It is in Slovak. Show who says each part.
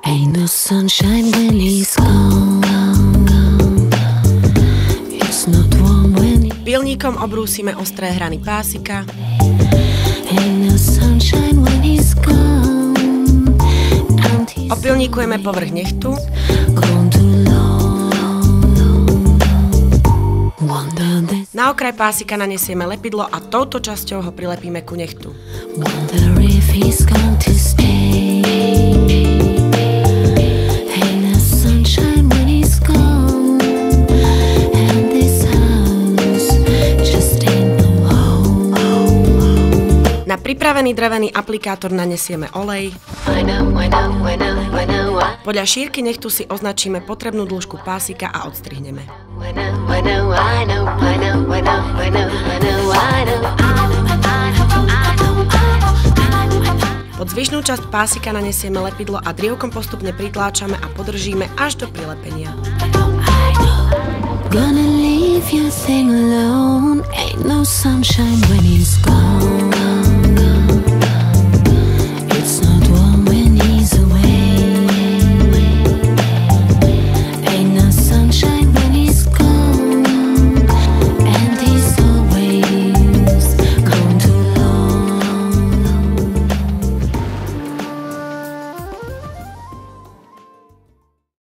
Speaker 1: Ain't no sunshine when he's gone. It's not warm when
Speaker 2: Pilníkom obrúsime ostré hrany pásika.
Speaker 1: Ain't no sunshine when he's gone.
Speaker 2: Opilníkujeme povrch nechtu.
Speaker 1: Gone too long. Wonder this.
Speaker 2: Na okraj pásika nanesieme lepidlo a touto časťou ho prilepíme ku nechtu.
Speaker 1: Wonder if he's gone to stay. Ain't no sunshine when he's gone. And this house just ain't no home.
Speaker 2: Na pripravený drevený aplikátor nanesieme olej. Podľa šírky nechtu si označíme potrebnú dĺžku pásika a odstrihneme. Pod zvyšnú časť pásika nanesieme lepidlo a drievkom postupne pritláčame a podržíme až do prilepenia.
Speaker 1: Gonna leave your thing alone. Ain't no sunshine when he's gone.